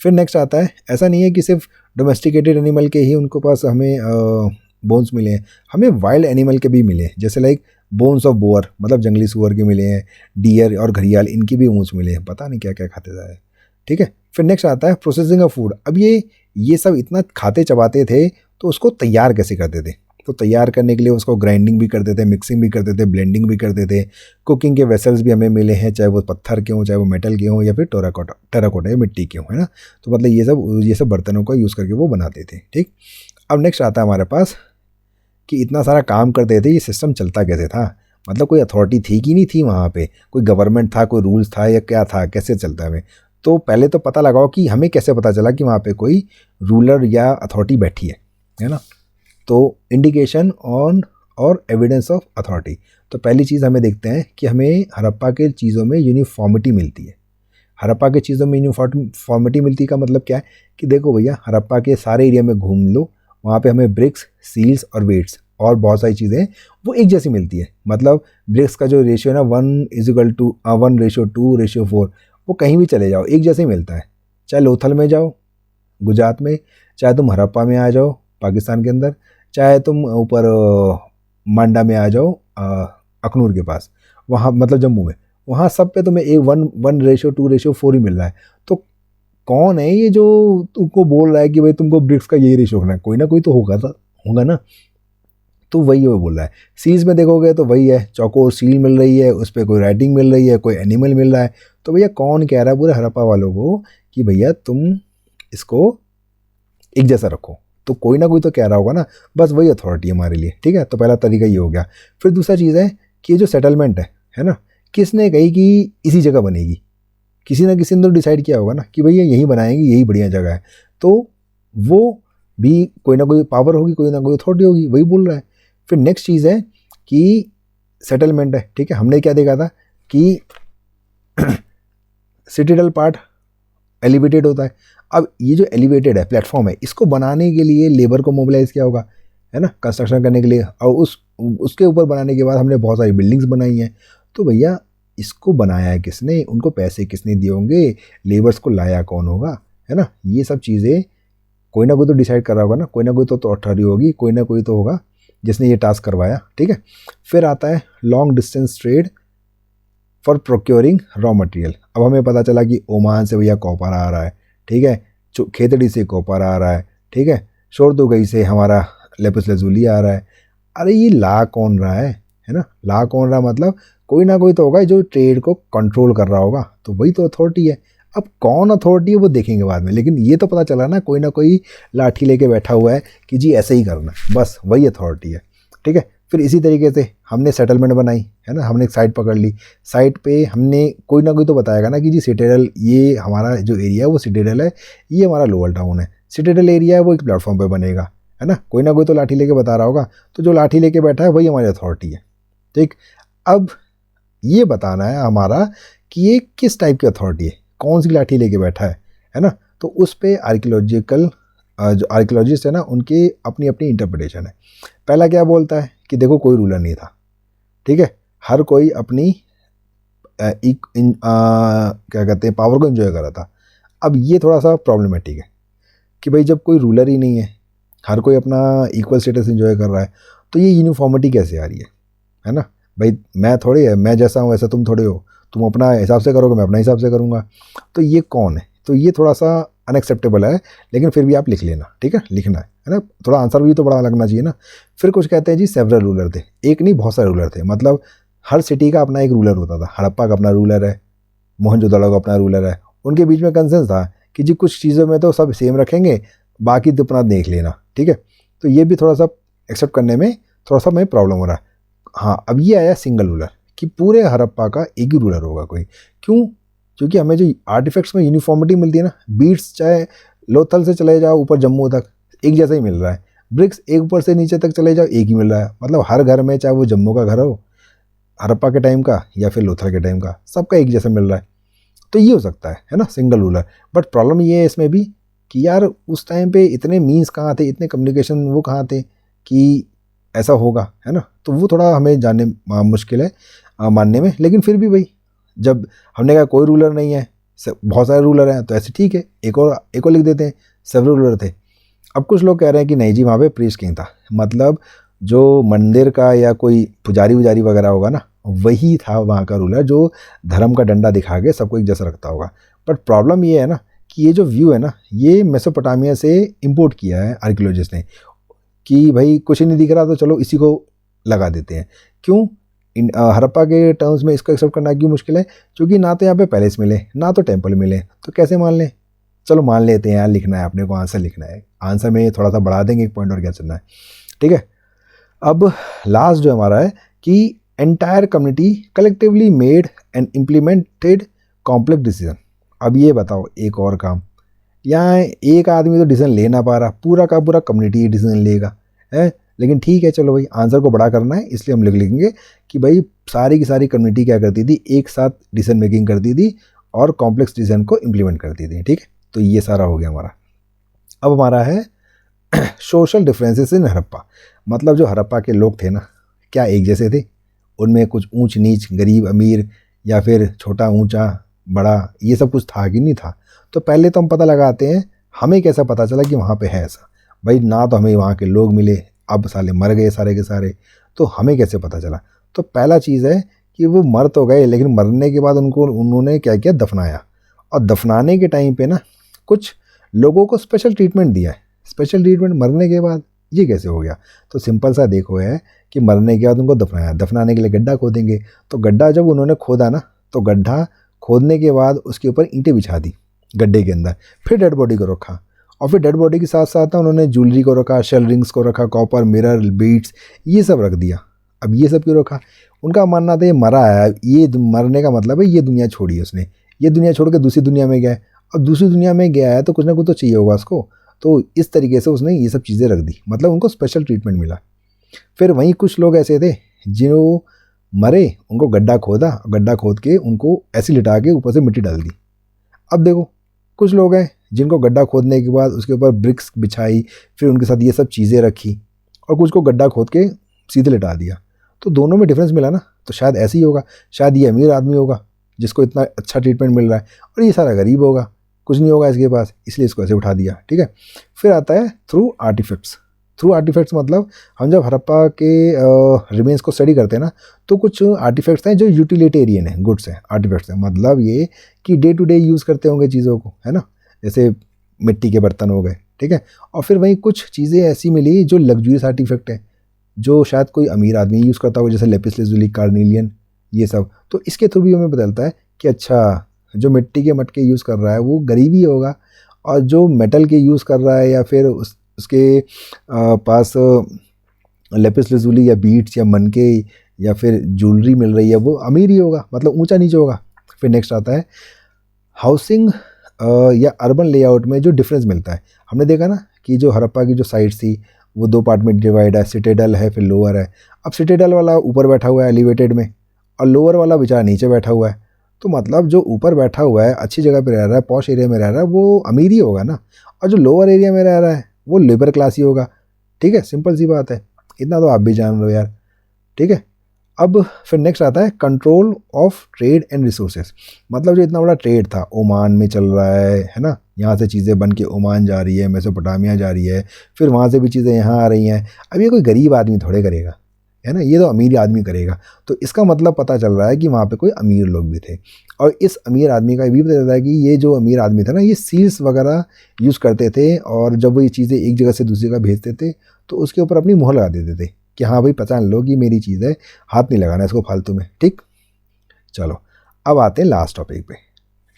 फिर नेक्स्ट आता है, ऐसा नहीं है कि सिर्फ डोमेस्टिकेटेड एनिमल के ही उनको पास हमें बोन्स मिले हैं, हमें वाइल्ड एनिमल के भी मिले हैं, जैसे लाइक बोन्स ऑफ बोअर, मतलब जंगली सुअर के मिले हैं, डियर और घड़ियाल, इनकी भी बोन्स मिले हैं, पता नहीं क्या क्या खाते जा रहे हैं, ठीक है। फिर नेक्स्ट आता है प्रोसेसिंग ऑफ फूड। अब ये सब इतना खाते चबाते थे तो उसको तैयार कैसे करते थे, तो तैयार करने के लिए उसको ग्राइंडिंग भी करते थे, मिक्सिंग भी करते थे, ब्लेंडिंग भी करते थे। कुकिंग के वेसल्स भी हमें मिले हैं, चाहे वो पत्थर के हों, चाहे वो मेटल के हों, या फिर टेराकोटा या मिट्टी के हों, है ना। तो मतलब ये सब बर्तनों का यूज़ करके वो बनाते थे, ठीक। अब नेक्स्ट आता है हमारे पास कि इतना सारा काम करते थे, ये सिस्टम चलता कैसे था, मतलब कोई अथॉरिटी थी कि नहीं थी वहाँ पे, कोई गवर्नमेंट था, कोई रूल्स था या क्या था, कैसे चलता है हमें। तो पहले तो पता लगाओ कि हमें कैसे पता चला कि वहाँ पे कोई रूलर या अथॉरिटी बैठी है ना। तो इंडिकेशन ऑन और एविडेंस ऑफ अथॉरिटी। तो पहली चीज़ हमें देखते हैं कि हमें हड़प्पा के चीज़ों में यूनिफॉर्मिटी मिलती है। हड़प्पा के चीज़ों में यूनिफॉर्मिटी मिलती का मतलब क्या है कि देखो भैया, हड़प्पा के सारे एरिया में घूम लो, वहाँ पे हमें ब्रिक्स, सील्स और वेट्स और बहुत सारी चीज़ें वो एक जैसी मिलती है। मतलब ब्रिक्स का जो रेशियो है ना 1:1:2:4, वो कहीं भी चले जाओ एक जैसे ही मिलता है, चाहे लोथल में जाओ गुजरात में, चाहे तुम हड़प्पा में आ जाओ पाकिस्तान के अंदर, चाहे तुम ऊपर मांडा में आ जाओ अखनूर के पास, वहाँ मतलब जम्मू में, वहाँ सब पे तुम्हें 1:2:4 ही मिल रहा है। तो कौन है ये जो तुमको बोल रहा है कि भाई तुमको ब्रिक्स का यही रेशियो रखना है, कोई ना कोई तो होगा ना। तो वही वो बोल रहा है। सील्स में देखोगे तो वही है, चौकोर सील मिल रही है, उस पर कोई राइटिंग मिल रही है, कोई एनिमल मिल रहा है। तो भैया कौन कह रहा है पूरे हड़प्पा वालों को कि भैया तुम इसको एक जैसा रखो, तो कोई ना कोई तो कह रहा होगा ना, बस वही अथॉरिटी है हमारे लिए, ठीक है। तो पहला तरीका ये हो गया। फिर दूसरा चीज़ है कि ये जो सेटलमेंट है ना, किसने कही कि इसी जगह बनेगी, किसी ना किसी ने तो डिसाइड किया होगा ना कि भैया यहीं बनाएंगे, यही बढ़िया जगह है। तो वो भी कोई ना कोई पावर होगी, कोई ना कोई अथॉरिटी होगी, वही बोल रहा है। फिर नेक्स्ट चीज़ है कि सेटलमेंट है, ठीक है। हमने क्या देखा था कि सिटीडल पार्ट एलिवेटेड होता है। अब ये जो एलिवेटेड है प्लेटफॉर्म है, इसको बनाने के लिए लेबर को मोबिलाइज किया होगा, है ना, कंस्ट्रक्शन करने के लिए, और उसके ऊपर बनाने के बाद हमने बहुत सारी बिल्डिंग्स बनाई हैं। तो भैया इसको बनाया है किसने, उनको पैसे किसने दिए होंगे, लेबर्स को लाया कौन होगा, है ना। ये सब चीज़ें कोई ना कोई तो डिसाइड कर रहा होगा ना, कोई ना कोई तो अथॉरिटी होगी, कोई ना कोई तो होगा जिसने ये टास्क करवाया, ठीक है। फिर आता है long distance trade for procuring raw material. अब हमें पता चला कि ओमान से भैया कॉपर आ रहा है, ठीक है, खेतड़ी से कॉपर आ रहा है, ठीक है, शोरदुगई से हमारा लेपिस लजूली आ रहा है। अरे ये ला कौन रहा है ना, ला कौन रहा मतलब कोई ना कोई तो होगा जो ट्रेड को कंट्रोल कर रहा होगा, तो वही तो अथॉरिटी है। अब कौन अथॉरिटी है वो देखेंगे बाद में, लेकिन ये तो पता चला ना कोई लाठी लेके बैठा हुआ है कि जी ऐसे ही करना, बस वही अथॉरिटी है, ठीक है। फिर इसी तरीके से हमने सेटलमेंट बनाई, है ना, हमने एक साइट पकड़ ली, साइट पे हमने कोई ना कोई तो बताएगा ना कि जी सिटेडल, ये हमारा जो एरिया है वो सिटेडल है, ये हमारा लोअर टाउन है, सिटेडल एरिया है वो एक प्लेटफॉर्म पे बनेगा, है ना। कोई ना कोई तो लाठी लेके बता रहा होगा, तो जो लाठी लेके बैठा है वही हमारी अथॉरिटी है, ठीक। अब ये बताना है हमारा कि ये किस टाइप की अथॉरिटी है, कौन सी लाठी लेके बैठा है ना। तो उस पर जो आर्कियोलॉजिस्ट है ना, उनकी अपनी अपनी इंटरप्रिटेशन है। पहला क्या बोलता है कि देखो कोई रूलर नहीं था, ठीक है, हर कोई अपनी क्या कहते हैं पावर को एंजॉय कर रहा था। अब ये थोड़ा सा प्रॉब्लमेटिक है कि भाई जब कोई रूलर ही नहीं है, हर कोई अपना इक्वल स्टेटस एंजॉय कर रहा है, तो ये यूनिफॉर्मिटी कैसे आ रही है ना। भाई मैं थोड़ी है, मैं जैसा हूँ वैसा तुम थोड़े हो, तुम अपना हिसाब से करोगे, मैं अपना हिसाब से करूँगा, तो ये कौन है। तो ये थोड़ा सा अनएक्सेप्टेबल है, लेकिन फिर भी आप लिख लेना, ठीक है, लिखना है ना, थोड़ा आंसर भी तो बड़ा लगना चाहिए ना। फिर कुछ कहते हैं जी सेवरल रूलर थे, एक नहीं बहुत सारे रूलर थे, मतलब हर सिटी का अपना एक रूलर होता था। हड़प्पा का अपना रूलर है, मोहनजोदड़ो का अपना रूलर है, उनके बीच में कंसेंस था कि जी कुछ चीज़ों में तो सब सेम रखेंगे, बाकी तो अपना देख लेना, ठीक है। तो ये भी थोड़ा सा एक्सेप्ट करने में थोड़ा सा हमें प्रॉब्लम हो रहा है। हाँ, अब ये आया सिंगल रूलर कि पूरे हड़प्पा का एक ही रूलर होगा कोई, क्यों, क्योंकि हमें जो आर्टिफैक्ट्स में यूनिफॉर्मिटी मिलती है ना, बीट्स चाहे लोथल से चले जाओ ऊपर जम्मू तक एक जैसा ही मिल रहा है, ब्रिक्स एक ऊपर से नीचे तक चले जाओ एक ही मिल रहा है, मतलब हर घर में चाहे वो जम्मू का घर हो हड़प्पा के टाइम का या फिर लोथल के टाइम का, सबका एक जैसा मिल रहा है। तो ये हो सकता है ना, सिंगल रूलर। बट प्रॉब्लम ये है इसमें भी कि यार उस टाइम पे इतने मीन्स कहाँ थे, इतने कम्युनिकेशन वो कहाँ थे कि ऐसा होगा, है ना। तो वो थोड़ा हमें जानने मुश्किल है मानने में। लेकिन फिर भी भाई जब हमने कहा कोई रूलर नहीं है, बहुत सारे रूलर हैं, तो ऐसे ठीक है, एक और लिख देते हैं, सेवरल रूलर थे। अब कुछ लोग कह रहे हैं कि नहीं जी, वहाँ पे प्रीस्ट किंग था, मतलब जो मंदिर का या कोई पुजारी वुजारी वगैरह होगा ना, वही था वहाँ का रूलर, जो धर्म का डंडा दिखा के सबको एक जैसा रखता होगा। बट प्रॉब्लम ये है ना कि ये जो व्यू है ना, ये मेसोपोटामिया से इंपोर्ट किया है आर्कियोलॉजिस्ट ने, कि भाई कुछ नहीं दिख रहा तो चलो इसी को लगा देते हैं। क्यों हड़प्पा के टर्म्स में इसको एक्सेप्ट करना क्यों मुश्किल है? क्योंकि ना तो यहाँ पे पैलेस मिले, ना तो टेम्पल मिले, तो कैसे मान लें? चलो मान लेते हैं यार, लिखना है अपने को, आंसर लिखना है, आंसर में थोड़ा सा बढ़ा देंगे एक पॉइंट, और क्या चलना है, ठीक है। अब लास्ट जो हमारा है कि entire community collectively made and implemented complex decision. अब ये बताओ एक और काम, यहाँ एक आदमी तो डिसीजन ले ना पा रहा, पूरा का पूरा कम्युनिटी डिसीजन लेगा, है। लेकिन ठीक है चलो भाई, आंसर को बड़ा करना है इसलिए हम लिखेंगे कि भाई सारी की सारी कम्युनिटी क्या करती थी, एक साथ डिसीजन मेकिंग करती थी और कॉम्प्लेक्स डिसीजन को इम्प्लीमेंट करती थी, ठीक है। तो ये सारा हो गया हमारा। अब हमारा है सोशल डिफरेंसेस इन हड़प्पा। मतलब जो हड़प्पा के लोग थे ना, क्या एक जैसे थे? उनमें कुछ ऊंच नीच, गरीब अमीर, या फिर छोटा ऊंचा बड़ा, ये सब कुछ था कि नहीं था? तो पहले तो हम पता लगाते हैं, हमें कैसा पता चला कि वहाँ पे है ऐसा? भाई ना तो हमें वहाँ के लोग मिले, अब साले मर गए सारे के सारे, तो हमें कैसे पता चला? तो पहला चीज़ है कि वो मर तो गए, लेकिन मरने के बाद उन्होंने क्या किया, दफनाया। और दफनाने के टाइम पे ना कुछ लोगों को स्पेशल ट्रीटमेंट दिया है। स्पेशल ट्रीटमेंट मरने के बाद, ये कैसे हो गया? तो सिंपल सा देखो है कि मरने के बाद उनको दफनाया, दफनाने के लिए गड्ढा खोदेंगे, तो गड्ढा जब उन्होंने खोदा ना, तो गड्ढा खोदने के बाद उसके ऊपर ईंटें बिछा दी गड्ढे के अंदर, फिर डेड बॉडी को रखा, और फिर डेड बॉडी के साथ साथ उन्होंने ज्वेलरी को रखा, शेल रिंग्स को रखा, कॉपर मिरर बीड्स, ये सब रख दिया। अब ये सब क्यों रखा? उनका मानना था ये मरा है, ये मरने का मतलब है ये दुनिया छोड़ी है उसने, ये दुनिया छोड़ के दूसरी दुनिया में गया है, और दूसरी दुनिया में गया है तो कुछ ना कुछ तो चाहिए होगा उसको, तो इस तरीके से उसने ये सब चीज़ें रख दी, मतलब उनको स्पेशल ट्रीटमेंट मिला। फिर वहीं कुछ लोग ऐसे थे जिन्हों मरे, उनको गड्ढा खोदा, गड्ढा खोद के उनको ऐसे लिटा के ऊपर से मिट्टी डाल दी। अब देखो कुछ लोग हैं जिनको गड्ढा खोदने के बाद उसके ऊपर ब्रिक्स बिछाई, फिर उनके साथ ये सब चीज़ें रखी, और कुछ को गड्ढा खोद के सीधे लिटा दिया। तो दोनों में डिफरेंस मिला ना, तो शायद ऐसे ही होगा, शायद ये अमीर आदमी होगा जिसको इतना अच्छा ट्रीटमेंट मिल रहा है, और ये सारा गरीब होगा, कुछ नहीं होगा इसके पास, इसलिए इसको ऐसे उठा दिया, ठीक है। फिर आता है थ्रू आर्टिफैक्ट्स। थ्रू आर्टिफैक्ट्स मतलब हम जब हड़प्पा के रिमेन्स को स्टडी करते हैं ना, तो कुछ आर्टिफैक्ट्स हैं जो यूटिलिटेरियन है, गुड्स हैं, आर्टिफैक्ट्स हैं, मतलब ये कि डे टू डे यूज़ करते होंगे चीज़ों को, है ना, जैसे मिट्टी के बर्तन हो गए, ठीक है। और फिर वहीं कुछ चीज़ें ऐसी मिली जो लग्जूरियस आर्टिफैक्ट है, जो शायद कोई अमीर आदमी यूज़ करता हो, जैसे लेपिस लेजुली, कार्निलियन, ये सब। तो इसके थ्रू भी हमें बदलता है कि अच्छा जो मिट्टी के मटके यूज़ कर रहा है वो गरीब ही होगा, और जो मेटल के यूज़ कर रहा है या फिर उसके पास लेपिस लेजुली या बीट्स या मनके या फिर ज्वेलरी मिल रही है, वो अमीर ही होगा, मतलब ऊंचा नीचे होगा। फिर नेक्स्ट आता है हाउसिंग या अर्बन लेआउट में जो डिफरेंस मिलता है। हमने देखा ना कि जो हड़प्पा की जो साइट्स थी वो दो पार्ट में डिवाइड है, सिटेडल है फिर लोअर है। अब सिटेडल वाला ऊपर बैठा हुआ है एलिवेटेड में, और लोअर वाला बेचारा नीचे बैठा हुआ है। तो मतलब जो ऊपर बैठा हुआ है, अच्छी जगह पे रह रहा है, पॉश एरिया में रह रहा है, वो अमीर ही होगा ना, और जो लोअर एरिया में रह रहा है वो लेबर क्लास ही होगा, ठीक है। सिंपल सी बात है, इतना तो आप भी जान लो यार, ठीक है। अब फिर नेक्स्ट आता है control of trade and resources. मतलब जो इतना बड़ा ट्रेड था, ओमान में चल रहा है ना, यहाँ से चीज़ें बन के ओमान जा रही है, मेसोपोटामिया जा रही है, फिर वहाँ से भी चीज़ें यहाँ आ रही हैं। अब ये कोई गरीब आदमी थोड़े करेगा, है ना, ये तो अमीर आदमी करेगा। तो इसका मतलब पता चल रहा है कि वहाँ पे कोई अमीर लोग भी थे, और इस अमीर आदमी का भी पता चलता है कि ये जो अमीर आदमी था ना, ये सील्स वगैरह यूज़ करते थे, और जब वो ये चीज़ें एक जगह से दूसरी जगह भेजते थे तो उसके ऊपर अपनी मोहर लगा देते थे कि हाँ भाई पहचान लो कि मेरी चीज़ है, हाथ नहीं लगाना इसको फालतू में, ठीक। चलो अब आते हैं लास्ट टॉपिक पे।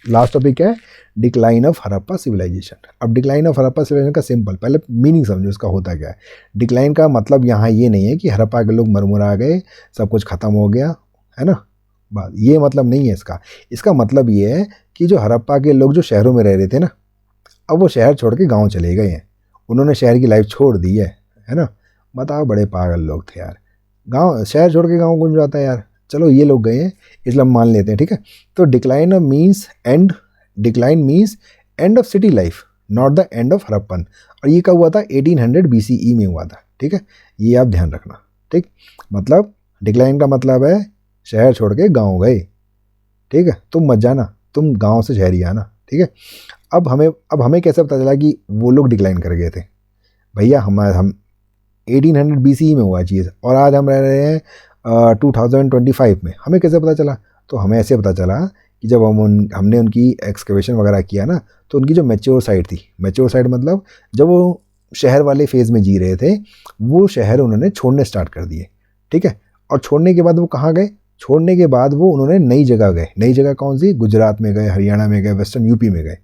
लास्ट टॉपिक क्या है? Decline of Harappa civilisation. अब डिक्लाइन ऑफ हड़प्पा सिविलाइजेशन का सिंपल पहले मीनिंग समझो, इसका होता क्या है। डिक्लाइन का मतलब यहाँ ये नहीं है कि हड़प्पा के लोग मरमुरा गए, सब कुछ ख़त्म हो गया, है ना, बात ये मतलब नहीं है इसका। इसका मतलब ये है कि जो हड़प्पा के लोग जो शहरों में रह रहे थे ना, अब वो शहर छोड़ के गाँव चले गए हैं, उन्होंने शहर की लाइफ छोड़ दी है ना। बताओ, बड़े पागल लोग थे यार। गाँव शहर छोड़ के गाँव कौन जाता है यार? चलो ये लोग गए हैं इसलिए हम मान लेते हैं, ठीक है। तो decline means end of city life, not the end of Harappan. और ये कब हुआ था? 1800 BCE में हुआ था, ठीक है। ये आप ध्यान रखना, ठीक। मतलब डिक्लाइन का मतलब है शहर छोड़ के गाँव गए, ठीक है। तुम मत जाना, तुम गाँव से शहरी आना, ठीक है। अब हमें कैसे पता चला कि वो लोग डिक्लाइन कर गए थे? भैया हम 1800 BCE में हुआ चीज़ और आज हम रह रहे हैं 2025 में। हमें कैसे पता चला? तो हमें ऐसे पता चला कि जब हमने उनकी एक्सकवेशन वगैरह किया ना, तो उनकी जो मैच्योर साइड थी, मैच्योर साइड मतलब जब वो शहर वाले फेज़ में जी रहे थे, वो शहर उन्होंने छोड़ने स्टार्ट कर दिए, ठीक है। और छोड़ने के बाद वो कहाँ गए? छोड़ने के बाद वो उन्होंने नई जगह गए। नई जगह कौन सी? गुजरात में गए, हरियाणा में गए, वेस्टर्न यूपी में गए,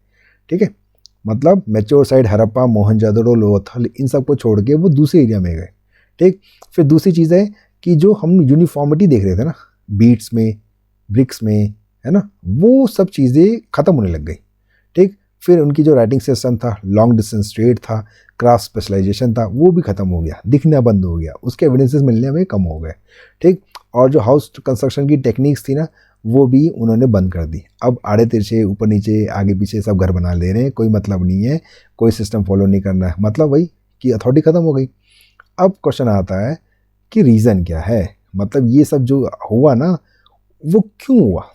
ठीक है। मतलब मैच्योर साइड हड़प्पा, मोहनजोदड़ो, लोथल, इन सबको छोड़ के वो दूसरे एरिया में गए, ठीक। फिर दूसरी चीज़ है कि जो हम यूनिफॉर्मिटी देख रहे थे ना, बीट्स में, ब्रिक्स में, है ना, वो सब चीज़ें ख़त्म होने लग गई, ठीक। फिर उनकी जो राइटिंग सिस्टम था, लॉन्ग डिस्टेंस ट्रेड था, क्राफ्ट स्पेशलाइजेशन था, वो भी ख़त्म हो गया, दिखना बंद हो गया, उसके एविडेंसेस मिलने हमें कम हो गए, ठीक। और जो हाउस कंस्ट्रक्शन की टेक्निक्स थी ना, वो भी उन्होंने बंद कर दी। अब आड़े तिरछे, ऊपर नीचे, आगे पीछे सब घर बना ले रहे हैं, कोई मतलब नहीं है, कोई सिस्टम फॉलो नहीं करना है, मतलब वही कि अथॉरिटी ख़त्म हो गई। अब क्वेश्चन आता है कि रीज़न क्या है? मतलब ये सब जो हुआ ना, वो क्यों हुआ?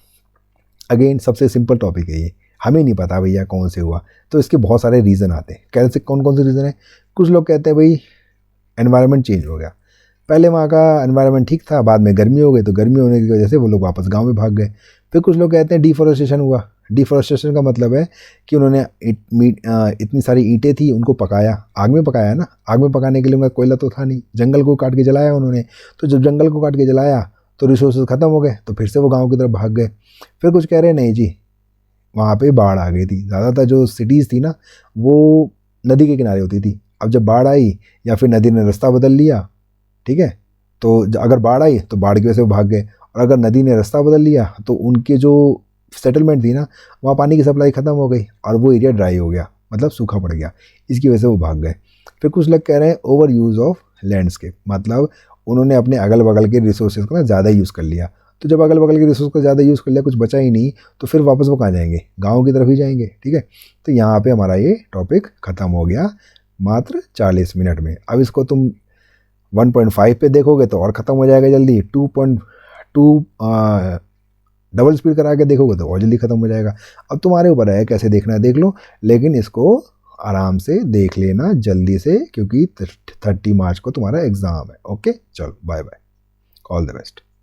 अगेन सबसे सिंपल टॉपिक है ये, हमें नहीं पता भैया कौन से हुआ, तो इसके बहुत सारे रीज़न आते हैं। कैसे, कौन कौन से रीज़न है? कुछ लोग कहते हैं भाई एनवायरनमेंट चेंज हो गया, पहले वहाँ का एनवायरनमेंट ठीक था, बाद में गर्मी हो गई, तो गर्मी होने की वजह से वो लोग वापस गांव में भाग गए। फिर कुछ लोग कहते हैं डिफॉरेस्टेशन हुआ। डिफॉरेस्टेशन का मतलब है कि उन्होंने इतनी सारी ईंटें थी, उनको पकाया, आग में पकाया ना, आग में पकाने के लिए उनका कोयला तो था नहीं, जंगल को काट के जलाया उन्होंने। तो जब जंगल को काट के जलाया तो रिसोर्सेज ख़त्म हो गए, तो फिर से वो गाँव की तरफ भाग गए। फिर कुछ कह रहे हैं नहीं जी, वहाँ पे बाढ़ आ गई थी, ज़्यादातर जो सिटीज़ थी ना, वो नदी के किनारे होती थी। अब जब बाढ़ आई या फिर नदी ने रास्ता बदल लिया, ठीक है, तो अगर बाढ़ आई तो बाढ़ की वजह से वो भाग गए, और अगर नदी ने रास्ता बदल लिया तो उनके जो सेटलमेंट थी ना, वहाँ पानी की सप्लाई ख़त्म हो गई और वो एरिया ड्राई हो गया, मतलब सूखा पड़ गया, इसकी वजह से वो भाग गए। फिर कुछ लोग कह रहे हैं ओवर यूज़ ऑफ लैंडस्केप, मतलब उन्होंने अपने अगल बगल के रिसोर्सेज को ना ज़्यादा यूज़ कर लिया। तो जब अगल बगल के रिसोर्स को ज़्यादा यूज़ कर लिया, कुछ बचा ही नहीं, तो फिर वापस वो कहाँ जाएंगे? गाँव की तरफ ही जाएंगे, ठीक है। तो यहाँ पर हमारा ये टॉपिक ख़त्म हो गया मात्र 40 मिनट में। अब इसको तुम 1.5 पे देखोगे तो और ख़त्म हो जाएगा जल्दी, 2.2 डबल स्पीड करा के देखोगे तो और जल्दी ख़त्म हो जाएगा। अब तुम्हारे ऊपर है कैसे देखना है, देख लो, लेकिन इसको आराम से देख लेना जल्दी से, क्योंकि 30 मार्च को तुम्हारा एग्ज़ाम है। ओके, चलो bye bye, all the best.